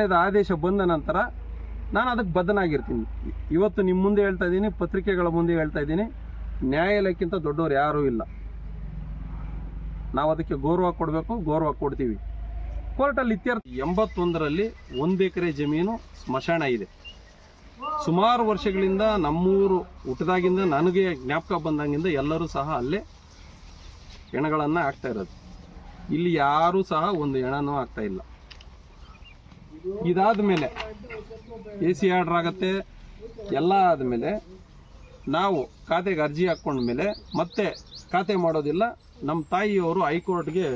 ನ್ಯಾಯಾಲಯದ ಆದೇಶ ಬಂದ ನಂತರ ನಾನು ಅದಕ್ಕೆ ಬದ್ಧನಾಗಿರ್ತೀನಿ. ಇವತ್ತು ನಿಮ್ಮ ಮುಂದೆ ಹೇಳ್ತಾ ಇದ್ದೀನಿ, ಪತ್ರಿಕೆಗಳ ಮುಂದೆ ಹೇಳ್ತಾ ಇದ್ದೀನಿ, ನ್ಯಾಯಾಲಯಕ್ಕಿಂತ ದೊಡ್ಡವರು ಯಾರೂ ಇಲ್ಲ. ನಾವು ಅದಕ್ಕೆ ಗೌರವ ಕೊಡಬೇಕು, ಗೌರವ ಕೊಡ್ತೀವಿ. ಕೋರ್ಟಲ್ಲಿ ಇತ್ಯರ್ಥ 81ರಲ್ಲಿ 1 ಎಕರೆ ಜಮೀನು ಸ್ಮಶಾನ ಇದೆ. ಸುಮಾರು ವರ್ಷಗಳಿಂದ ನಮ್ಮೂರು ಹುಟ್ಟಿದಾಗಿಂದ ನನಗೆ ಜ್ಞಾಪಕ ಬಂದಾಗಿಂದ ಎಲ್ಲರೂ ಸಹ ಅಲ್ಲೇ ಹೆಣಗಳನ್ನು ಹಾಕ್ತಾ ಇರೋದು. ಇಲ್ಲಿ ಯಾರೂ ಸಹ ಒಂದು ಹೆಣನೂ ಆಗ್ತಾ ಇಲ್ಲ. ಇದಾದ ಮೇಲೆ AC ಆರ್ಡರ್ ಆಗುತ್ತೆ. ಎಲ್ಲ ಆದಮೇಲೆ ನಾವು ಖಾತೆಗೆ ಅರ್ಜಿ ಹಾಕ್ಕೊಂಡ್ಮೇಲೆ ಮತ್ತೆ ಖಾತೆ ಮಾಡೋದಿಲ್ಲ. ನಮ್ಮ ತಾಯಿಯವರು ಹೈಕೋರ್ಟ್ಗೆ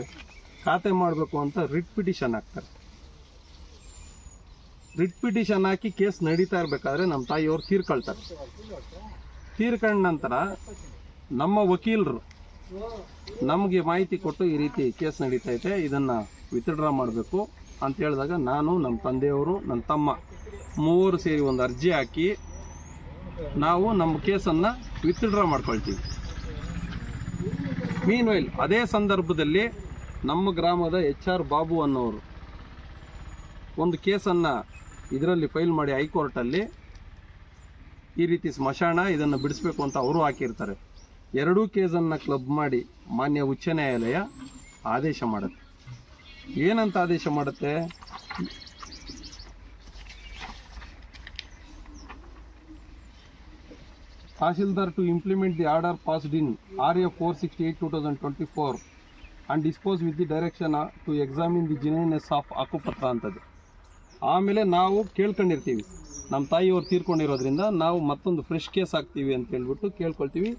ಖಾತೆ ಮಾಡಬೇಕು ಅಂತ ರಿಟ್ ಪಿಟಿಷನ್ ಹಾಕ್ತಾರೆ. ರಿಟ್ ಪಿಟಿಷನ್ ಹಾಕಿ ಕೇಸ್ ನಡೀತಾ ಇರಬೇಕಾದ್ರೆ ನಮ್ಮ ತಾಯಿಯವರು ತೀರ್ಕೊಳ್ತಾರೆ. ತೀರ್ಕೊಂಡ ನಂತರ ನಮ್ಮ ವಕೀಲರು ನಮಗೆ ಮಾಹಿತಿ ಕೊಟ್ಟು ಈ ರೀತಿ ಕೇಸ್ ನಡೀತೈತೆ, ಇದನ್ನು ವಿತ್ಡ್ರಾ ಮಾಡಬೇಕು ಅಂತ ಹೇಳಿದಾಗ ನಾನು, ನಮ್ಮ ತಂದೆಯವರು, ನನ್ನ ತಮ್ಮ 3 ಸೇರಿ ಒಂದು ಅರ್ಜಿ ಹಾಕಿ ನಾವು ನಮ್ಮ ಕೇಸನ್ನು ವಿತ್ಡ್ರಾ ಮಾಡ್ಕೊಳ್ತೀವಿ. ಮೀನ್ವೈಲ್ ಅದೇ ಸಂದರ್ಭದಲ್ಲಿ ನಮ್ಮ ಗ್ರಾಮದ HR ಬಾಬು ಅನ್ನೋರು ಒಂದು ಕೇಸನ್ನು ಇದರಲ್ಲಿ ಫೈಲ್ ಮಾಡಿ ಹೈಕೋರ್ಟಲ್ಲಿ ಈ ರೀತಿ ಸ್ಮಶಾನ ಇದನ್ನು ಬಿಡಿಸ್ಬೇಕು ಅಂತ ಅವರು ಹಾಕಿರ್ತಾರೆ. 2 ಕೇಸನ್ನು ಕ್ಲಬ್ ಮಾಡಿ ಮಾನ್ಯ ಉಚ್ಚ ನ್ಯಾಯಾಲಯ ಆದೇಶ ಮಾಡುತ್ತೆ. ಏನಂತ ಆದೇಶ ಮಾಡುತ್ತೆ? Tahsildar to implement the order passed in RA 468/2024 and dispose with the direction to examine the genuineness of ಹಕ್ಕುಪತ್ರ ಅಂತದೆ. ಆಮೇಲೆ ನಾವು ಕೇಳ್ಕೊಂಡಿರ್ತೀವಿ, ನಮ್ಮ ತಾಯಿಯವರು ತೀರ್ಕೊಂಡಿರೋದ್ರಿಂದ ನಾವು ಮತ್ತೊಂದು ಫ್ರೆಶ್ ಕೇಸ್ ಹಾಕ್ತೀವಿ ಅಂತ ಹೇಳ್ಬಿಟ್ಟು ಕೇಳ್ಕೊಳ್ತೀವಿ.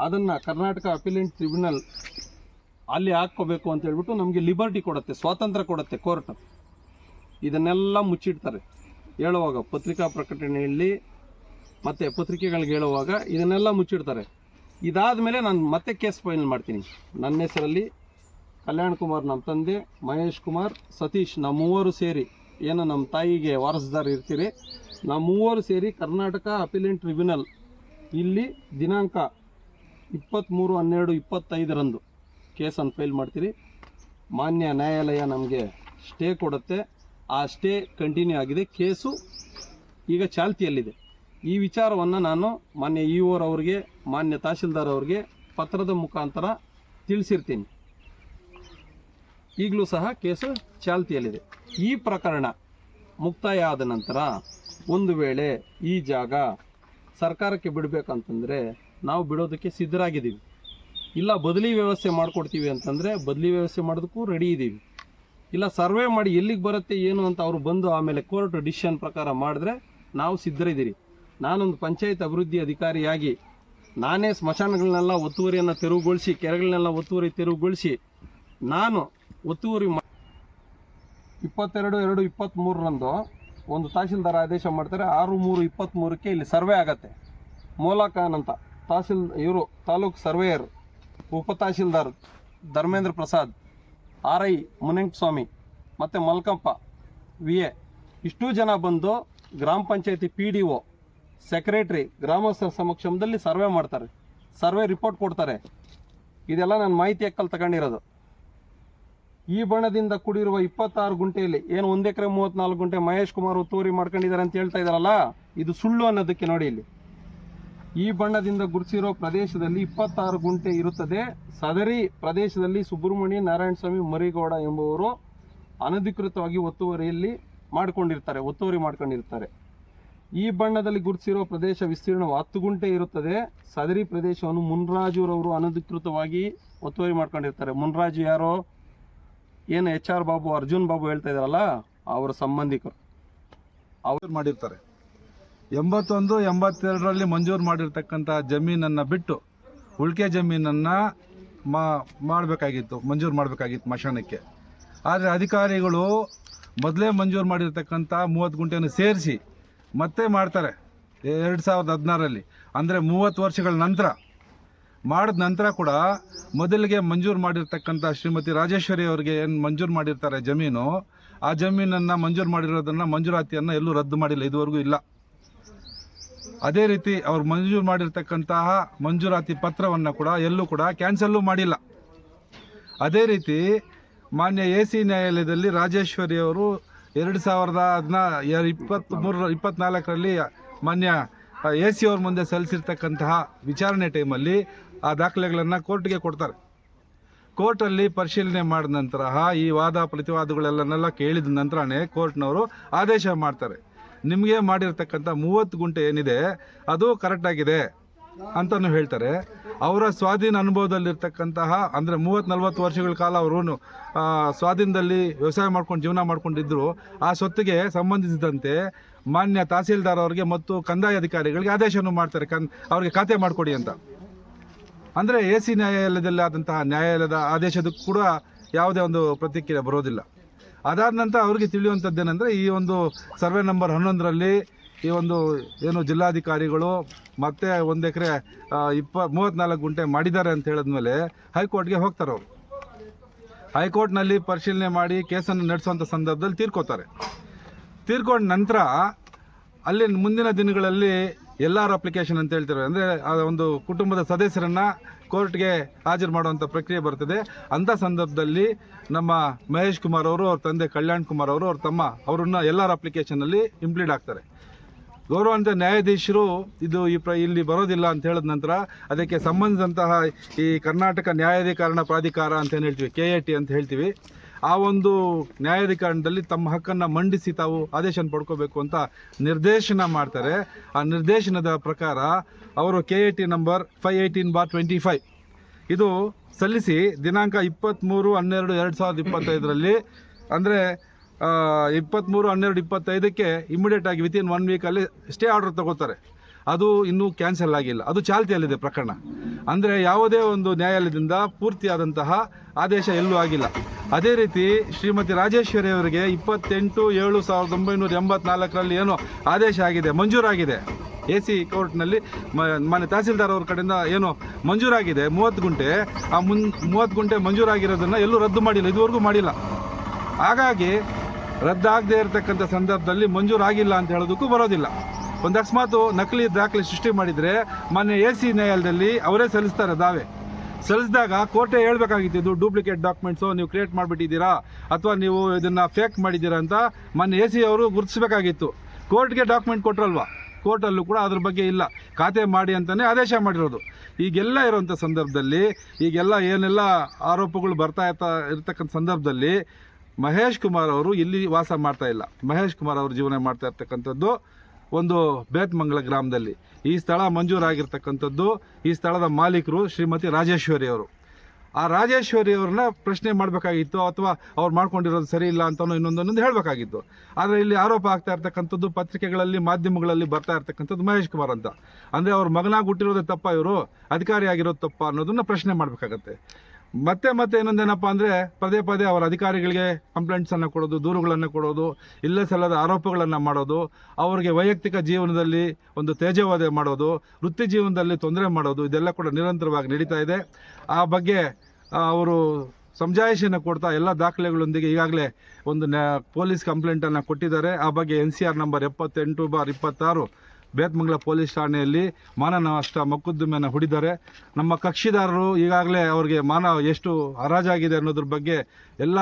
ಅದನ್ನು ಕರ್ನಾಟಕ ಅಪಿಲೆಂಟ್ ಟ್ರಿಬ್ಯುನಲ್ ಅಲ್ಲಿ ಹಾಕ್ಕೋಬೇಕು ಅಂತ ಹೇಳ್ಬಿಟ್ಟು ನಮಗೆ ಲಿಬರ್ಟಿ ಕೊಡುತ್ತೆ, ಸ್ವಾತಂತ್ರ್ಯ ಕೊಡುತ್ತೆ ಕೋರ್ಟ್. ಇದನ್ನೆಲ್ಲ ಮುಚ್ಚಿಡ್ತಾರೆ ಹೇಳುವಾಗ, ಪತ್ರಿಕಾ ಪ್ರಕಟಣೆಯಲ್ಲಿ ಮತ್ತು ಪತ್ರಿಕೆಗಳಿಗೆ ಹೇಳುವಾಗ ಇದನ್ನೆಲ್ಲ ಮುಚ್ಚಿಡ್ತಾರೆ. ಇದಾದ ಮೇಲೆ ನಾನು ಮತ್ತೆ ಕೇಸ್ ಫೈಲ್ ಮಾಡ್ತೀನಿ. ನನ್ನ ಹೆಸರಲ್ಲಿ ಕಲ್ಯಾಣ್ ಕುಮಾರ್, ನಮ್ಮ ತಂದೆ ಮಹೇಶ್ ಕುಮಾರ್, ಸತೀಶ್, ನಾವು 3 ಸೇರಿ ಏನು ನಮ್ಮ ತಾಯಿಗೆ ವಾರಸುದಾರ ಇರ್ತೀರಿ, ನಾವು 3 ಸೇರಿ ಕರ್ನಾಟಕ ಅಪಿಲೆಂಟ್ ಟ್ರಿಬ್ಯುನಲ್ ಇಲ್ಲಿ ದಿನಾಂಕ 23/12/25 ಕೇಸನ್ನು ಫೈಲ್ ಮಾಡ್ತೀರಿ. ಮಾನ್ಯ ನ್ಯಾಯಾಲಯ ನಮಗೆ ಸ್ಟೇ ಕೊಡುತ್ತೆ. ಆ ಸ್ಟೇ ಕಂಟಿನ್ಯೂ ಆಗಿದೆ, ಕೇಸು ಈಗ ಚಾಲ್ತಿಯಲ್ಲಿದೆ. ಈ ವಿಚಾರವನ್ನು ನಾನು ಮಾನ್ಯ EO ಅವರಿಗೆ, ಮಾನ್ಯ ತಹಶೀಲ್ದಾರ್ ಅವರಿಗೆ ಪತ್ರದ ಮುಖಾಂತರ ತಿಳಿಸಿರ್ತೀನಿ. ಈಗಲೂ ಸಹ ಕೇಸು ಚಾಲ್ತಿಯಲ್ಲಿದೆ. ಈ ಪ್ರಕರಣ ಮುಕ್ತಾಯ ಆದ ನಂತರ ಒಂದು ವೇಳೆ ಈ ಜಾಗ ಸರ್ಕಾರಕ್ಕೆ ಬಿಡಬೇಕಂತಂದರೆ ನಾವು ಬಿಡೋದಕ್ಕೆ ಸಿದ್ಧರಾಗಿದ್ದೀವಿ. ಇಲ್ಲ ಬದಲಿ ವ್ಯವಸ್ಥೆ ಮಾಡಿಕೊಡ್ತೀವಿ ಅಂತಂದರೆ ಬದಲಿ ವ್ಯವಸ್ಥೆ ಮಾಡೋದಕ್ಕೂ ರೆಡಿ ಇದ್ದೀವಿ. ಇಲ್ಲ ಸರ್ವೆ ಮಾಡಿ ಎಲ್ಲಿಗೆ ಬರುತ್ತೆ ಏನು ಅಂತ ಅವರು ಬಂದು ಆಮೇಲೆ ಕೋರ್ಟ್ ಡಿಸಿಷನ್ ಪ್ರಕಾರ ಮಾಡಿದ್ರೆ ನಾವು ಸಿದ್ಧರಿದ್ದೀರಿ. ನಾನೊಂದು ಪಂಚಾಯತ್ ಅಭಿವೃದ್ಧಿ ಅಧಿಕಾರಿಯಾಗಿ ನಾನೇ ಸ್ಮಶಾನಗಳನ್ನೆಲ್ಲ ಒತ್ತುವರಿಯನ್ನು ತೆರವುಗೊಳಿಸಿ, ಕೆರೆಗಳನ್ನೆಲ್ಲ ಒತ್ತುವರಿ ತೆರವುಗೊಳಿಸಿ ನಾನು ಒತ್ತುವರಿ 22/2/23 ಒಂದು ತಹಶೀಲ್ದಾರ್ ಆದೇಶ ಮಾಡ್ತಾರೆ. 6/3/23 ಇಲ್ಲಿ ಸರ್ವೆ ಆಗತ್ತೆ. ಮೋಲಾಖಾನ್ ಅಂತ ಇವರು ತಾಲೂಕು ಸರ್ವೇಯರ್, ಉಪ ತಹಶೀಲ್ದಾರ್ ಧರ್ಮೇಂದ್ರ ಪ್ರಸಾದ್, RI ಮುನಿಂಗಸ್ವಾಮಿ ಮತ್ತು ಮಲ್ಕಪ್ಪ VA ಇಷ್ಟೂ ಜನ ಬಂದು ಗ್ರಾಮ ಪಂಚಾಯತಿ PDO, ಸೆಕ್ರೆಟ್ರಿ, ಗ್ರಾಮಸ್ಥರ ಸಮಕ್ಷಮದಲ್ಲಿ ಸರ್ವೆ ಮಾಡ್ತಾರೆ. ಸರ್ವೆ ರಿಪೋರ್ಟ್ ಕೊಡ್ತಾರೆ. ಇದೆಲ್ಲ ನಾನು ಮಾಹಿತಿ ಹಕ್ಕಲ್ಲಿ ತಗೊಂಡಿರೋದು. ಈ ಬಣ್ಣದಿಂದ ಕೂಡಿರುವ 26 ಗುಂಟೆಯಲ್ಲಿ ಏನು 1 ಎಕರೆ 34 ಗುಂಟೆ ಮಹೇಶ್ ಕುಮಾರ್ ಒತ್ತುವರಿ ಮಾಡ್ಕೊಂಡಿದ್ದಾರೆ ಅಂತ ಹೇಳ್ತಾ ಇದ್ದಾರಲ್ಲ, ಇದು ಸುಳ್ಳು ಅನ್ನೋದಕ್ಕೆ ನೋಡಿ ಇಲ್ಲಿ. ಈ ಬಣ್ಣದಿಂದ ಗುರುತಿಸಿರೋ ಪ್ರದೇಶದಲ್ಲಿ 26 ಗುಂಟೆ ಇರುತ್ತದೆ. ಸದರಿ ಪ್ರದೇಶದಲ್ಲಿ ಸುಬ್ರಹ್ಮಣ್ಯ ನಾರಾಯಣಸ್ವಾಮಿ ಮರಿಗೌಡ ಎಂಬುವರು ಅನಧಿಕೃತವಾಗಿ ಒತ್ತುವರಿ ಮಾಡ್ಕೊಂಡಿರ್ತಾರೆ. ಈ ಬಣ್ಣದಲ್ಲಿ ಗುರುತಿಸಿರೋ ಪ್ರದೇಶ ವಿಸ್ತೀರ್ಣ 10 ಗುಂಟೆ ಇರುತ್ತದೆ. ಸದರಿ ಪ್ರದೇಶವನ್ನು ಮುನ್ರಾಜುರವರು ಅನಧಿಕೃತವಾಗಿ ಒತ್ತುವರಿ ಮಾಡ್ಕೊಂಡಿರ್ತಾರೆ. ಮುನ್ರಾಜು ಯಾರೋ ಏನು HR ಬಾಬು, ಅರ್ಜುನ್ ಬಾಬು ಹೇಳ್ತಾ ಇದ್ದಾರಲ್ಲ, ಅವರ ಸಂಬಂಧಿಕರು ಅವರು ಮಾಡಿರ್ತಾರೆ. 81-82ರಲ್ಲಿ ಮಂಜೂರು ಮಾಡಿರ್ತಕ್ಕಂಥ ಜಮೀನನ್ನು ಬಿಟ್ಟು ಉಳಿಕೆ ಜಮೀನನ್ನು ಮಂಜೂರು ಮಾಡಬೇಕಾಗಿತ್ತು ಮಶಾನಕ್ಕೆ. ಆದರೆ ಅಧಿಕಾರಿಗಳು ಮೊದಲೇ ಮಂಜೂರು ಮಾಡಿರ್ತಕ್ಕಂಥ 30 ಗುಂಟೆಯನ್ನು ಸೇರಿಸಿ ಮತ್ತೆ ಮಾಡ್ತಾರೆ 2016ರಲ್ಲಿ. ಅಂದರೆ 30 ವರ್ಷಗಳ ನಂತರ ಮಾಡಿದ ನಂತರ ಕೂಡ ಮೊದಲಿಗೆ ಮಂಜೂರು ಮಾಡಿರ್ತಕ್ಕಂಥ ಶ್ರೀಮತಿ ರಾಜೇಶ್ವರಿ ಅವರಿಗೆ ಏನು ಮಂಜೂರು ಮಾಡಿರ್ತಾರೆ ಜಮೀನು, ಆ ಜಮೀನನ್ನು ಮಂಜೂರು ಮಾಡಿರೋದನ್ನು ಮಂಜೂರಾತಿಯನ್ನು ಎಲ್ಲೂ ರದ್ದು ಮಾಡಿಲ್ಲ, ಇದುವರೆಗೂ ಇಲ್ಲ. ಅದೇ ರೀತಿ ಅವ್ರು ಮಂಜೂರು ಮಾಡಿರ್ತಕ್ಕಂತಹ ಮಂಜೂರಾತಿ ಪತ್ರವನ್ನು ಕೂಡ ಎಲ್ಲೂ ಕೂಡ ಕ್ಯಾನ್ಸಲ್ಲೂ ಮಾಡಿಲ್ಲ. ಅದೇ ರೀತಿ ಮಾನ್ಯ AC ನ್ಯಾಯಾಲಯದಲ್ಲಿ ರಾಜೇಶ್ವರಿ ಅವರು 2024ರಲ್ಲಿ ಮಾನ್ಯ AC ಅವ್ರ ಮುಂದೆ ಸಲ್ಲಿಸಿರ್ತಕ್ಕಂತಹ ವಿಚಾರಣೆ ಟೈಮಲ್ಲಿ ಆ ದಾಖಲೆಗಳನ್ನು ಕೋರ್ಟ್ಗೆ ಕೊಡ್ತಾರೆ. ಕೋರ್ಟಲ್ಲಿ ಪರಿಶೀಲನೆ ಮಾಡಿದ ನಂತರ ಈ ವಾದ ಪ್ರತಿವಾದಗಳೆಲ್ಲನೆಲ್ಲ ಕೇಳಿದ ನಂತರನೇ ಕೋರ್ಟ್ನವರು ಆದೇಶ ಮಾಡ್ತಾರೆ. ನಿಮಗೆ ಮಾಡಿರ್ತಕ್ಕಂಥ 30 ಗುಂಟೆ ಏನಿದೆ ಅದು ಕರೆಕ್ಟಾಗಿದೆ ಅಂತಲೂ ಹೇಳ್ತಾರೆ. ಅವರ ಸ್ವಾಧೀನ ಅನುಭವದಲ್ಲಿರ್ತಕ್ಕಂತಹ ಅಂದರೆ 30-40 ವರ್ಷಗಳ ಕಾಲ ಅವರು ಸ್ವಾಧೀನದಲ್ಲಿ ವ್ಯವಸಾಯ ಮಾಡ್ಕೊಂಡು ಜೀವನ ಮಾಡ್ಕೊಂಡಿದ್ದರು. ಆ ಸ್ವತ್ತಿಗೆ ಸಂಬಂಧಿಸಿದಂತೆ ಮಾನ್ಯ ತಹಸೀಲ್ದಾರ್ ಅವರಿಗೆ ಮತ್ತು ಕಂದಾಯ ಅಧಿಕಾರಿಗಳಿಗೆ ಆದೇಶವನ್ನು ಮಾಡ್ತಾರೆ, ಅವ್ರಿಗೆ ಖಾತೆ ಮಾಡಿಕೊಡಿ ಅಂತ. ಅಂದರೆ AC ನ್ಯಾಯಾಲಯದಲ್ಲಿ ಆದಂತಹ ನ್ಯಾಯಾಲಯದ ಆದೇಶದಕ್ಕೂ ಕೂಡ ಯಾವುದೇ ಒಂದು ಪ್ರತಿಕ್ರಿಯೆ ಬರೋದಿಲ್ಲ. ಅದಾದ ನಂತರ ಅವ್ರಿಗೆ ತಿಳಿಯುವಂಥದ್ದೇನೆಂದರೆ ಈ ಒಂದು ಸರ್ವೆ ನಂಬರ್ 11ರಲ್ಲಿ ಈ ಒಂದು ಏನು ಜಿಲ್ಲಾಧಿಕಾರಿಗಳು ಮತ್ತೆ 1 ಎಕರೆ 34 ಗುಂಟೆ ಮಾಡಿದ್ದಾರೆ ಅಂತ ಹೇಳಿದ್ಮೇಲೆ ಹೈಕೋರ್ಟ್ಗೆ ಹೋಗ್ತಾರೆ. ಅವರು ಹೈಕೋರ್ಟ್ನಲ್ಲಿ ಪರಿಶೀಲನೆ ಮಾಡಿ ಕೇಸನ್ನು ನಡೆಸುವಂಥ ಸಂದರ್ಭದಲ್ಲಿ ತೀರ್ಕೊಂಡ ನಂತರ ಅಲ್ಲಿ ಮುಂದಿನ ದಿನಗಳಲ್ಲಿ LR ಅಪ್ಲಿಕೇಶನ್ ಅಂತ ಹೇಳ್ತಾರೆ. ಅಂದರೆ ಆ ಒಂದು ಕುಟುಂಬದ ಸದಸ್ಯರನ್ನು ಕೋರ್ಟ್ಗೆ ಹಾಜರು ಮಾಡುವಂಥ ಪ್ರಕ್ರಿಯೆ ಬರ್ತದೆ. ಅಂಥ ಸಂದರ್ಭದಲ್ಲಿ ನಮ್ಮ ಮಹೇಶ್ ಕುಮಾರ್ ಅವರು, ಅವ್ರ ತಂದೆ ಕಲ್ಯಾಣ್ ಕುಮಾರ್ ಅವರು, ಅವ್ರ ತಮ್ಮ ಅವರನ್ನ LR ಅಪ್ಲಿಕೇಶನಲ್ಲಿ ಇಂಪ್ಲೀಡ್ ಆಗ್ತಾರೆ. ಗೌರವಾನ್ವಿತ ನ್ಯಾಯಾಧೀಶರು ಇದು ಇಲ್ಲಿ ಬರೋದಿಲ್ಲ ಅಂತ ಹೇಳಿದ ನಂತರ ಅದಕ್ಕೆ ಸಂಬಂಧಿಸಿದಂತಹ ಈ ಕರ್ನಾಟಕ ನ್ಯಾಯಾಧೀಕರಣ ಪ್ರಾಧಿಕಾರ ಅಂತ ಏನು ಹೇಳ್ತೀವಿ, KAT ಅಂತ ಹೇಳ್ತೀವಿ, ಆ ಒಂದು ನ್ಯಾಯಾಧಿಕರಣದಲ್ಲಿ ತಮ್ಮ ಹಕ್ಕನ್ನು ಮಂಡಿಸಿ ತಾವು ಆದೇಶ ಪಡ್ಕೋಬೇಕು ಅಂತ ನಿರ್ದೇಶನ ಮಾಡ್ತಾರೆ. ಆ ನಿರ್ದೇಶನದ ಪ್ರಕಾರ ಅವರು KAT ನಂಬರ್ 518/25 ಇದು ಸಲ್ಲಿಸಿ ದಿನಾಂಕ 23/12/2025 ಅಂದರೆ 23/12/25ಕ್ಕೆ ಇಮಿಡಿಯೇಟಾಗಿ ವಿತಿನ್ 1 ವೀಕಲ್ಲಿ ಸ್ಟೇ ಆರ್ಡರ್ ತಗೋತಾರೆ. ಅದು ಇನ್ನೂ ಕ್ಯಾನ್ಸಲ್ ಆಗಿಲ್ಲ, ಅದು ಚಾಲ್ತಿಯಲ್ಲಿದೆ ಪ್ರಕರಣ. ಅಂದರೆ ಯಾವುದೇ ಒಂದು ನ್ಯಾಯಾಲಯದಿಂದ ಪೂರ್ತಿಯಾದಂತಹ ಆದೇಶ ಎಲ್ಲೂ ಆಗಿಲ್ಲ. ಅದೇ ರೀತಿ ಶ್ರೀಮತಿ ರಾಜೇಶ್ವರಿ ಅವರಿಗೆ 28/7/1984ರಲ್ಲಿ ಏನು ಆದೇಶ ಆಗಿದೆ, ಮಂಜೂರಾಗಿದೆ AC ಕೋರ್ಟ್ನಲ್ಲಿ ಮಾನ್ಯ ತಹಸೀಲ್ದಾರ್ ಅವ್ರ ಕಡೆಯಿಂದ ಏನು ಮಂಜೂರಾಗಿದೆ 30 ಗುಂಟೆ, ಆ 30 ಗುಂಟೆ ಮಂಜೂರಾಗಿರೋದನ್ನು ಎಲ್ಲೂ ರದ್ದು ಮಾಡಿಲ್ಲ, ಇದುವರೆಗೂ ಮಾಡಿಲ್ಲ. ಹಾಗಾಗಿ ರದ್ದಾಗದೇ ಇರತಕ್ಕಂಥ ಸಂದರ್ಭದಲ್ಲಿ ಮಂಜೂರಾಗಿಲ್ಲ ಅಂತ ಹೇಳೋದಕ್ಕೂ ಬರೋದಿಲ್ಲ. ಒಂದು ಅಕಸ್ಮಾತ್ ನಕಲಿ ದಾಖಲೆ ಸೃಷ್ಟಿ ಮಾಡಿದರೆ ಮಾನ್ಯ AC ನ್ಯಾಯಾಲಯದಲ್ಲಿ ಅವರೇ ಸಲ್ಲಿಸ್ತಾರೆ ದಾವೆ. ಸಲ್ಲಿಸಿದಾಗ ಕೋರ್ಟೇ ಹೇಳಬೇಕಾಗಿತ್ತು ಇದು ಡೂಪ್ಲಿಕೇಟ್ ಡಾಕ್ಯುಮೆಂಟ್ಸು ನೀವು ಕ್ರಿಯೇಟ್ ಮಾಡಿಬಿಟ್ಟಿದ್ದೀರಾ ಅಥವಾ ನೀವು ಇದನ್ನು ಫೇಕ್ ಮಾಡಿದ್ದೀರಾ ಅಂತ ಮಾನ್ಯ AC ಅವರು ಗುರುತಿಸಬೇಕಾಗಿತ್ತು. ಕೋರ್ಟ್ಗೆ ಡಾಕ್ಯುಮೆಂಟ್ ಕೊಟ್ಟರಲ್ವ, ಕೋರ್ಟಲ್ಲೂ ಕೂಡ ಅದ್ರ ಬಗ್ಗೆ ಇಲ್ಲ, ಖಾತೆ ಮಾಡಿ ಅಂತಲೇ ಆದೇಶ ಮಾಡಿರೋದು. ಈಗೆಲ್ಲ ಇರೋಂಥ ಸಂದರ್ಭದಲ್ಲಿ ಈಗೆಲ್ಲ ಏನೆಲ್ಲ ಆರೋಪಗಳು ಬರ್ತಾ ಇರ್ತಕ್ಕಂಥ ಸಂದರ್ಭದಲ್ಲಿ ಮಹೇಶ್ ಕುಮಾರ್ ಅವರು ಇಲ್ಲಿ ವಾಸ ಮಾಡ್ತಾ ಇಲ್ಲ. ಮಹೇಶ್ ಕುಮಾರ್ ಅವರು ಜೀವನ ಮಾಡ್ತಾ ಇರ್ತಕ್ಕಂಥದ್ದು ಒಂದು ಬೇತ್ಮಂಗಲ ಗ್ರಾಮದಲ್ಲಿ. ಈ ಸ್ಥಳ ಮಂಜೂರಾಗಿರ್ತಕ್ಕಂಥದ್ದು, ಈ ಸ್ಥಳದ ಮಾಲೀಕರು ಶ್ರೀಮತಿ ರಾಜೇಶ್ವರಿ ಅವರು. ಆ ರಾಜೇಶ್ವರಿ ಅವ್ರನ್ನ ಪ್ರಶ್ನೆ ಮಾಡಬೇಕಾಗಿತ್ತು ಅಥವಾ ಅವ್ರು ಮಾಡ್ಕೊಂಡಿರೋದು ಸರಿ ಇಲ್ಲ ಅಂತಲೂ ಇನ್ನೊಂದೊಂದು ಹೇಳಬೇಕಾಗಿತ್ತು. ಆದರೆ ಇಲ್ಲಿ ಆರೋಪ ಆಗ್ತಾ ಇರ್ತಕ್ಕಂಥದ್ದು ಮಾಧ್ಯಮಗಳಲ್ಲಿ ಬರ್ತಾ ಇರ್ತಕ್ಕಂಥದ್ದು ಮಹೇಶ್ ಕುಮಾರ್ ಅಂತ. ಅಂದರೆ ಅವ್ರ ಮಗನಾಗಿ ಹುಟ್ಟಿರೋದೇ ತಪ್ಪ, ಇವರು ಅಧಿಕಾರಿ ಆಗಿರೋದು ತಪ್ಪ ಅನ್ನೋದನ್ನು ಪ್ರಶ್ನೆ ಮಾಡಬೇಕಾಗತ್ತೆ. ಮತ್ತೆ ಇನ್ನೊಂದೇನಪ್ಪ ಅಂದರೆ ಪದೇ ಅವರ ಅಧಿಕಾರಿಗಳಿಗೆ ಕಂಪ್ಲೇಂಟ್ಸನ್ನು ಕೊಡೋದು, ದೂರುಗಳನ್ನು ಕೊಡೋದು, ಇಲ್ಲೇ ಸಲ್ಲದ ಆರೋಪಗಳನ್ನು ಮಾಡೋದು, ಅವರಿಗೆ ವೈಯಕ್ತಿಕ ಜೀವನದಲ್ಲಿ ಒಂದು ತೇಜೋವಧೆ ಮಾಡೋದು, ವೃತ್ತಿ ಜೀವನದಲ್ಲಿ ತೊಂದರೆ ಮಾಡೋದು, ಇದೆಲ್ಲ ಕೂಡ ನಿರಂತರವಾಗಿ ನಡೀತಾ ಇದೆ. ಆ ಬಗ್ಗೆ ಅವರು ಸಮಜಾಯಿಷಿಯನ್ನು ಕೊಡ್ತಾ ಎಲ್ಲ ದಾಖಲೆಗಳೊಂದಿಗೆ ಈಗಾಗಲೇ ಒಂದು ಪೊಲೀಸ್ ಕಂಪ್ಲೇಂಟನ್ನು ಕೊಟ್ಟಿದ್ದಾರೆ. ಆ ಬಗ್ಗೆ NCR ನಂಬರ್ 78/26 ಬೇತ್ಮಂಗಲ ಪೊಲೀಸ್ ಠಾಣೆಯಲ್ಲಿ ಮಾನನಷ್ಟ ಮೊಕದ್ದಮೆಯನ್ನು ಹೂಡಿದ್ದಾರೆ. ನಮ್ಮ ಕಕ್ಷಿದಾರರು ಈಗಾಗಲೇ ಅವರಿಗೆ ಎಷ್ಟು ಹರಾಜಾಗಿದೆ ಅನ್ನೋದ್ರ ಬಗ್ಗೆ ಎಲ್ಲ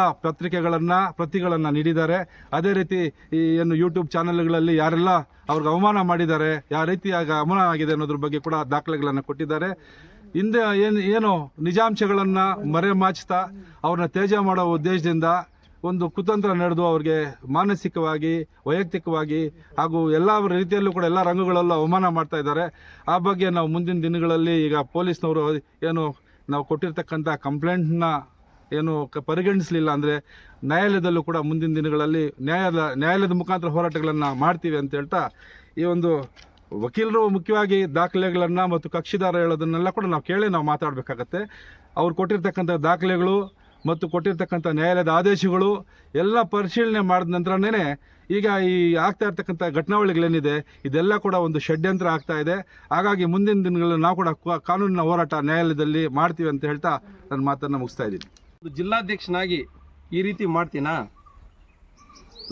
ಪ್ರತಿಗಳನ್ನು ನೀಡಿದ್ದಾರೆ. ಅದೇ ರೀತಿ ಈ ಏನು ಯೂಟ್ಯೂಬ್ ಚಾನಲ್ಗಳಲ್ಲಿ ಯಾರೆಲ್ಲ ಅವ್ರಿಗೆ ಅವಮಾನ ಮಾಡಿದ್ದಾರೆ, ಯಾವ ರೀತಿಯಾಗಿ ಅವಮಾನ ಆಗಿದೆ ಅನ್ನೋದ್ರ ಬಗ್ಗೆ ಕೂಡ ದಾಖಲೆಗಳನ್ನು ಕೊಟ್ಟಿದ್ದಾರೆ. ಹಿಂದೆ ಏನು ನಿಜಾಂಶಗಳನ್ನು ಮರೆಮಾಚ್ತಾ ಅವ್ರನ್ನ ತೇಜ ಮಾಡೋ ಉದ್ದೇಶದಿಂದ ಒಂದು ಕುತಂತ್ರ ನಡೆದು ಅವ್ರಿಗೆ ಮಾನಸಿಕವಾಗಿ, ವೈಯಕ್ತಿಕವಾಗಿ ಹಾಗೂ ಎಲ್ಲ ರೀತಿಯಲ್ಲೂ ಕೂಡ ಎಲ್ಲ ರಂಗಗಳಲ್ಲೂ ಅವಮಾನ ಮಾಡ್ತಾ ಇದ್ದಾರೆ. ಆ ಬಗ್ಗೆ ನಾವು ಮುಂದಿನ ದಿನಗಳಲ್ಲಿ ಈಗ ಪೊಲೀಸ್ನವರು ಏನು ನಾವು ಕೊಟ್ಟಿರ್ತಕ್ಕಂಥ ಕಂಪ್ಲೇಂಟ್ನ ಏನು ಪರಿಗಣಿಸಲಿಲ್ಲ ಅಂದರೆ ನ್ಯಾಯಾಲಯದಲ್ಲೂ ಕೂಡ ಮುಂದಿನ ದಿನಗಳಲ್ಲಿ ನ್ಯಾಯಾಲಯದ ಮುಖಾಂತರ ಹೋರಾಟಗಳನ್ನು ಮಾಡ್ತೀವಿ ಅಂತ ಹೇಳ್ತಾ, ಈ ಒಂದು ವಕೀಲರು ಮುಖ್ಯವಾಗಿ ದಾಖಲೆಗಳನ್ನು ಮತ್ತು ಕಕ್ಷಿದಾರ ಹೇಳೋದನ್ನೆಲ್ಲ ಕೂಡ ನಾವು ಕೇಳಿ ನಾವು ಮಾತಾಡಬೇಕಾಗತ್ತೆ. ಅವ್ರು ಕೊಟ್ಟಿರ್ತಕ್ಕಂಥ ದಾಖಲೆಗಳು ಮತ್ತು ಕೊಟ್ಟಿರ್ತಕ್ಕಂಥ ನ್ಯಾಯಾಲಯದ ಆದೇಶಗಳು ಎಲ್ಲ ಪರಿಶೀಲನೆ ಮಾಡಿದ ನಂತರನೇ ಈಗ ಈ ಆಗ್ತಾ ಇರ್ತಕ್ಕಂಥ ಘಟನಾವಳಿಗಳೇನಿದೆ ಇದೆಲ್ಲ ಕೂಡ ಒಂದು ಷಡ್ಯಂತ್ರ ಆಗ್ತಾ ಇದೆ. ಹಾಗಾಗಿ ಮುಂದಿನ ದಿನಗಳಲ್ಲಿ ನಾವು ಕೂಡ ಕಾನೂನಿನ ಹೋರಾಟ ನ್ಯಾಯಾಲಯದಲ್ಲಿ ಮಾಡ್ತೀವಿ ಅಂತ ಹೇಳ್ತಾ ನನ್ನ ಮಾತನ್ನು ಮುಗಿಸ್ತಾ ಇದ್ದೀನಿ. ಜಿಲ್ಲಾಧ್ಯಕ್ಷನಾಗಿ ಈ ರೀತಿ ಮಾಡ್ತೀನಾ?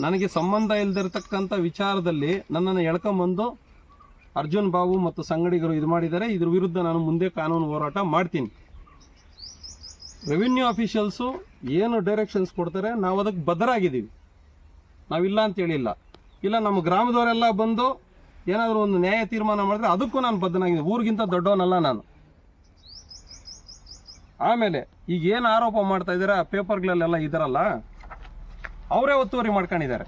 ನನಗೆ ಸಂಬಂಧ ಇಲ್ಲದಿರತಕ್ಕಂಥ ವಿಚಾರದಲ್ಲಿ ನನ್ನನ್ನು ಎಳ್ಕೊಂಬಂದು ಅರ್ಜುನ್ ಬಾಬು ಮತ್ತು ಸಂಗಡಿಗರು ಇದು ಮಾಡಿದ್ದಾರೆ. ಇದ್ರ ವಿರುದ್ಧ ನಾನು ಮುಂದೆ ಕಾನೂನು ಹೋರಾಟ ಮಾಡ್ತೀನಿ. ರೆವಿನ್ಯೂ ಅಫಿಷಿಯಲ್ಸು ಏನು ಡೈರೆಕ್ಷನ್ಸ್ ಕೊಡ್ತಾರೆ ನಾವು ಅದಕ್ಕೆ ಬದ್ಧರಾಗಿದ್ದೀವಿ. ನಾವಿಲ್ಲ ಅಂತ ಹೇಳಿಲ್ಲ. ಇಲ್ಲ ನಮ್ಮ ಗ್ರಾಮದವರೆಲ್ಲ ಬಂದು ಏನಾದರೂ ಒಂದು ನ್ಯಾಯ ತೀರ್ಮಾನ ಮಾಡಿದ್ರೆ ಅದಕ್ಕೂ ನಾನು ಬದ್ಧನಾಗಿದ್ದೀನಿ. ಊರಿಗಿಂತ ದೊಡ್ಡವನಲ್ಲ ನಾನು. ಆಮೇಲೆ ಈಗ ಏನು ಆರೋಪ ಮಾಡ್ತಾ ಇದ್ದೀರಾ ಪೇಪರ್ಗಳಲ್ಲೆಲ್ಲ ಇದ್ದಾರಲ್ಲ, ಅವರೇ ಒತ್ತುವರಿ ಮಾಡ್ಕೊಂಡಿದ್ದಾರೆ.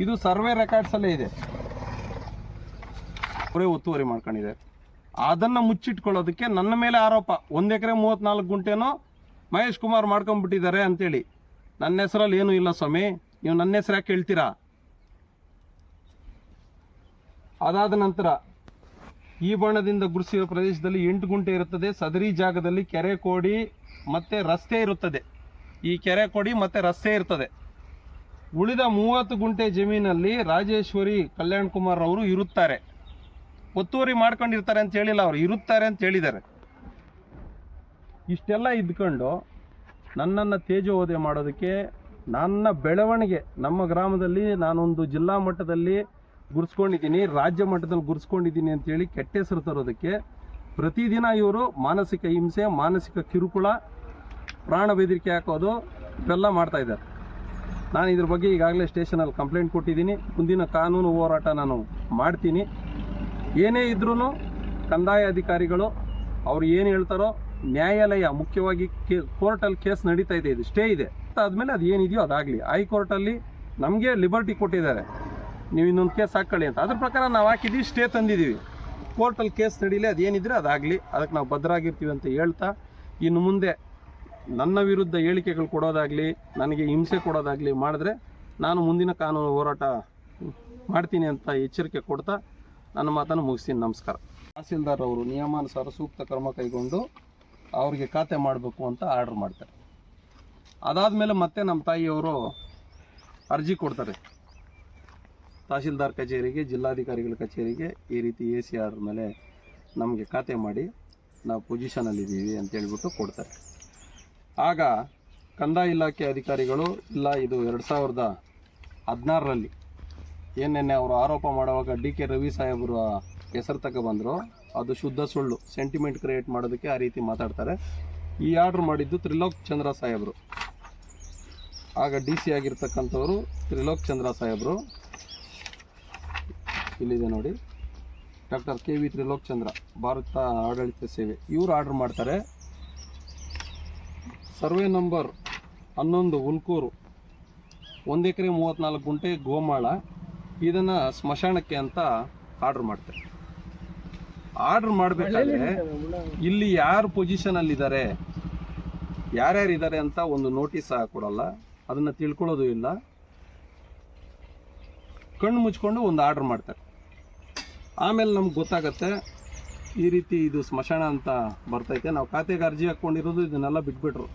ಇದು ಸರ್ವೆ ರೆಕಾರ್ಡ್ಸಲ್ಲೇ ಇದೆ, ಅವರೇ ಒತ್ತುವರಿ ಮಾಡ್ಕೊಂಡಿದ್ದಾರೆ. ಅದನ್ನು ಮುಚ್ಚಿಟ್ಕೊಳ್ಳೋದಕ್ಕೆ ನನ್ನ ಮೇಲೆ ಆರೋಪ. 1 ಎಕರೆ 34 ಗುಂಟೆನೋ ಮಹೇಶ್ ಕುಮಾರ್ ಮಾಡ್ಕೊಂಡ್ಬಿಟ್ಟಿದ್ದಾರೆ ಅಂತೇಳಿ. ನನ್ನ ಹೆಸರಲ್ಲಿ ಏನೂ ಇಲ್ಲ ಸ್ವಾಮಿ, ನೀವು ನನ್ನ ಹೆಸರು ಯಾಕೆ ಹೇಳ್ತೀರಾ? ಅದಾದ ನಂತರ ಈ ಬಣ್ಣದಿಂದ ಗುರುಸಿರುವ ಪ್ರದೇಶದಲ್ಲಿ 8 ಗುಂಟೆ ಇರುತ್ತದೆ. ಸದರಿ ಜಾಗದಲ್ಲಿ ಕೆರೆ ಕೋಡಿ ಮತ್ತು ರಸ್ತೆ ಇರುತ್ತದೆ. ಈ ಕೆರೆ ಕೋಡಿ ಮತ್ತು ರಸ್ತೆ ಇರ್ತದೆ. ಉಳಿದ 30 ಗುಂಟೆ ಜಮೀನಲ್ಲಿ ರಾಜೇಶ್ವರಿ ಕಲ್ಯಾಣ್ ಕುಮಾರ್ ಅವರು ಇರುತ್ತಾರೆ. ಒತ್ತುವರಿ ಮಾಡ್ಕೊಂಡಿರ್ತಾರೆ ಅಂತ ಹೇಳಿಲ್ಲ, ಅವರು ಇರುತ್ತಾರೆ ಅಂತ ಹೇಳಿದ್ದಾರೆ. ಇಷ್ಟೆಲ್ಲ ಇದ್ಕೊಂಡು ನನ್ನನ್ನು ತೇಜೋವಧೆ ಮಾಡೋದಕ್ಕೆ, ನನ್ನ ಬೆಳವಣಿಗೆ ನಮ್ಮ ಗ್ರಾಮದಲ್ಲಿ ನಾನೊಂದು ಜಿಲ್ಲಾ ಮಟ್ಟದಲ್ಲಿ ಗುರ್ಸ್ಕೊಂಡಿದ್ದೀನಿ, ರಾಜ್ಯ ಮಟ್ಟದಲ್ಲಿ ಗುರ್ಸ್ಕೊಂಡಿದ್ದೀನಿ ಅಂತೇಳಿ ಕೆಟ್ಟ ಹೆಸರು ತರೋದಕ್ಕೆ ಪ್ರತಿದಿನ ಇವರು ಮಾನಸಿಕ ಹಿಂಸೆ, ಮಾನಸಿಕ ಕಿರುಕುಳ, ಪ್ರಾಣ ಬೆದರಿಕೆ ಹಾಕೋದು ಇವೆಲ್ಲ ಮಾಡ್ತಾಯಿದ್ದಾರೆ. ನಾನು ಇದ್ರ ಬಗ್ಗೆ ಈಗಾಗಲೇ ಸ್ಟೇಷನಲ್ಲಿ ಕಂಪ್ಲೇಂಟ್ ಕೊಟ್ಟಿದ್ದೀನಿ. ಮುಂದಿನ ಕಾನೂನು ಹೋರಾಟ ನಾನು ಮಾಡ್ತೀನಿ. ಏನೇ ಇದ್ರೂ ಕಂದಾಯ ಅಧಿಕಾರಿಗಳು ಅವ್ರು ಏನು ಹೇಳ್ತಾರೋ, ನ್ಯಾಯಾಲಯ ಮುಖ್ಯವಾಗಿ ಕೋರ್ಟಲ್ಲಿ ಕೇಸ್ ನಡೀತಾ ಇದೆ, ಇದು ಸ್ಟೇ ಇದೆ. ಆದಮೇಲೆ ಅದು ಏನಿದೆಯೋ ಅದಾಗಲಿ. ಹೈಕೋರ್ಟಲ್ಲಿ ನಮಗೆ ಲಿಬರ್ಟಿ ಕೊಟ್ಟಿದ್ದಾರೆ, ನೀವು ಇನ್ನೊಂದು ಕೇಸ್ ಹಾಕ್ಕೊಳ್ಳಿ ಅಂತ. ಅದ್ರ ಪ್ರಕಾರ ನಾವು ಹಾಕಿದ್ದೀವಿ, ಸ್ಟೇ ತಂದಿದ್ದೀವಿ. ಕೋರ್ಟಲ್ಲಿ ಕೇಸ್ ನಡೀಲಿ, ಅದೇನಿದ್ರೆ ಅದಾಗಲಿ, ಅದಕ್ಕೆ ನಾವು ಭದ್ರಾಗಿರ್ತೀವಿ ಅಂತ ಹೇಳ್ತಾ, ಇನ್ನು ಮುಂದೆ ನನ್ನ ವಿರುದ್ಧ ಹೇಳಿಕೆಗಳು ಕೊಡೋದಾಗಲಿ, ನನಗೆ ಹಿಂಸೆ ಕೊಡೋದಾಗಲಿ ಮಾಡಿದ್ರೆ ನಾನು ಮುಂದಿನ ಕಾನೂನು ಹೋರಾಟ ಮಾಡ್ತೀನಿ ಅಂತ ಎಚ್ಚರಿಕೆ ಕೊಡ್ತಾ ನನ್ನ ಮಾತನ್ನು ಮುಗಿಸ್ತೀನಿ. ನಮಸ್ಕಾರ. ತಹಸೀಲ್ದಾರ್ ಅವರು ನಿಯಮಾನುಸಾರ ಸೂಕ್ತ ಕ್ರಮ ಕೈಗೊಂಡು ಅವ್ರಿಗೆ ಖಾತೆ ಮಾಡಬೇಕು ಅಂತ ಆರ್ಡರ್ ಮಾಡ್ತಾರೆ. ಅದಾದಮೇಲೆ ಮತ್ತೆ ನಮ್ಮ ತಾಯಿಯವರು ಅರ್ಜಿ ಕೊಡ್ತಾರೆ ತಹಸೀಲ್ದಾರ್ ಕಚೇರಿಗೆ, ಜಿಲ್ಲಾಧಿಕಾರಿಗಳ ಕಚೇರಿಗೆ. ಈ ರೀತಿ AC ಆರ್ಡರ್ ಮೇಲೆ ನಮಗೆ ಖಾತೆ ಮಾಡಿ, ನಾವು ಪೊಸಿಷನಲ್ಲಿದ್ದೀವಿ ಅಂತೇಳ್ಬಿಟ್ಟು ಕೊಡ್ತಾರೆ. ಆಗ ಕಂದಾಯ ಇಲಾಖೆ ಅಧಿಕಾರಿಗಳು, ಇಲ್ಲ ಇದು 2016ರಲ್ಲಿ ಏನೇನೆ ಅವರು ಆರೋಪ ಮಾಡುವಾಗ DK ರವಿ ಸಾಹೇಬರು ಹೆಸರು ತಗೊಬಂದರು, ಅದು ಶುದ್ಧ ಸುಳ್ಳು, ಸೆಂಟಿಮೆಂಟ್ ಕ್ರಿಯೇಟ್ ಮಾಡೋದಕ್ಕೆ ಆ ರೀತಿ ಮಾತಾಡ್ತಾರೆ. ಈ ಆರ್ಡ್ರ್ ಮಾಡಿದ್ದು ತ್ರಿಲೋಕ್ ಚಂದ್ರ ಸಾಹೇಬರು. ಆಗ DC ಆಗಿರ್ತಕ್ಕಂಥವರು ತ್ರಿಲೋಕ್ ಚಂದ್ರ ಸಾಹೇಬರು. ಇಲ್ಲಿದೆ ನೋಡಿ, ಡಾಕ್ಟರ್ KV ತ್ರಿಲೋಕ್ ಚಂದ್ರ, ಭಾರತ ಆಡಳಿತ ಸೇವೆ. ಇವರು ಆರ್ಡರ್ ಮಾಡ್ತಾರೆ. ಸರ್ವೆ ನಂಬರ್ 11 ಹುಲ್ಕೂರು, 1 ಎಕರೆ 34 ಗುಂಟೆ ಗೋಮಾಳ, ಇದನ್ನು ಸ್ಮಶಾನಕ್ಕೆ ಅಂತ ಆರ್ಡರ್ ಮಾಡ್ತಾರೆ. ಆರ್ಡರ್ ಮಾಡಬೇಕಾದ್ರೆ ಇಲ್ಲಿ ಯಾರು ಪೊಸಿಷನಲ್ಲಿದ್ದಾರೆ, ಯಾರ್ಯಾರಿದ್ದಾರೆ ಅಂತ ಒಂದು ನೋಟಿಸ್ ಕೊಡಲ್ಲ, ಅದನ್ನು ತಿಳ್ಕೊಳ್ಳೋದು ಇಲ್ಲ. ಕಣ್ಣು ಮುಚ್ಕೊಂಡು ಒಂದು ಆರ್ಡರ್ ಮಾಡ್ತಾರೆ. ಆಮೇಲೆ ನಮ್ಗೆ ಗೊತ್ತಾಗತ್ತೆ ಈ ರೀತಿ ಇದು ಸ್ಮಶಾನ ಅಂತ ಬರ್ತೈತೆ, ನಾವು ಖಾತೆಗೆ ಅರ್ಜಿ ಹಾಕ್ಕೊಂಡಿರೋದು, ಇದನ್ನೆಲ್ಲ ಬಿಟ್ಬಿಟ್ರು.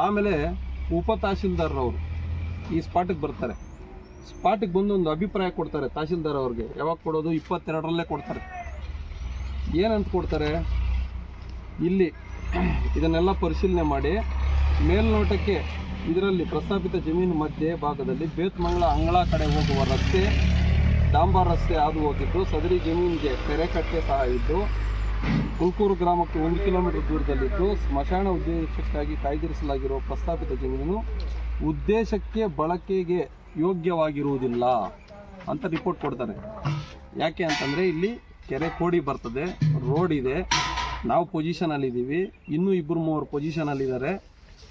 ಆಮೇಲೆ ಉಪ ತಹಸೀಲ್ದಾರ್ರವರು ಈ ಸ್ಪಾಟಿಗೆ ಬರ್ತಾರೆ. ಸ್ಪಾಟಿಗೆ ಬಂದು ಒಂದು ಅಭಿಪ್ರಾಯ ಕೊಡ್ತಾರೆ ತಹಸೀಲ್ದಾರ್ ಅವ್ರಿಗೆ. ಯಾವಾಗ ಕೊಡೋದು? 22ರಲ್ಲೇ ಕೊಡ್ತಾರೆ. ಏನಂತ ಕೊಡ್ತಾರೆ? ಇಲ್ಲಿ ಇದನ್ನೆಲ್ಲ ಪರಿಶೀಲನೆ ಮಾಡಿ ಮೇಲ್ನೋಟಕ್ಕೆ ಇದರಲ್ಲಿ ಪ್ರಸ್ತಾಪಿತ ಜಮೀನು ಮಧ್ಯೆ ಭಾಗದಲ್ಲಿ ಬೇತ್ಮಂಗ್ಲ ಅಂಗಳ ಕಡೆ ಹೋಗುವ ರಸ್ತೆ, ಡಾಂಬಾರ್ ರಸ್ತೆ ಹಾದು ಹೋಗಿದ್ದು, ಸದರಿ ಜಮೀನಿಗೆ ಕೆರೆಕಟ್ಟೆ ಸಹ ಇದ್ದು, ಹುಲ್ಕೂರು ಗ್ರಾಮಕ್ಕೆ 1 ಕಿಲೋಮೀಟರ್ ದೂರದಲ್ಲಿದ್ದು, ಸ್ಮಶಾನ ಉದ್ದೇಶಕ್ಕಾಗಿ ಕಾಯ್ದಿರಿಸಲಾಗಿರುವ ಪ್ರಸ್ತಾಪಿತ ಜಮೀನು ಉದ್ದೇಶಕ್ಕೆ ಬಳಕೆಗೆ ಯೋಗ್ಯವಾಗಿರುವುದಿಲ್ಲ ಅಂತ ರಿಪೋರ್ಟ್ ಕೊಡ್ತಾರೆ. ಯಾಕೆ ಅಂತಂದರೆ ಇಲ್ಲಿ ಕೆರೆ ಕೋಡಿ ಬರ್ತದೆ, ರೋಡ್ ಇದೆ, ನಾವು ಪೊಸಿಷನಲ್ಲಿದ್ದೀವಿ, ಇನ್ನೂ 2-3 ಪೊಸಿಷನಲ್ಲಿದ್ದಾರೆ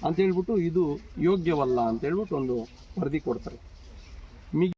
ಅಂತೇಳ್ಬಿಟ್ಟು ಇದು ಯೋಗ್ಯವಲ್ಲ ಅಂತೇಳ್ಬಿಟ್ಟು ಒಂದು ವರದಿ ಕೊಡ್ತಾರೆ.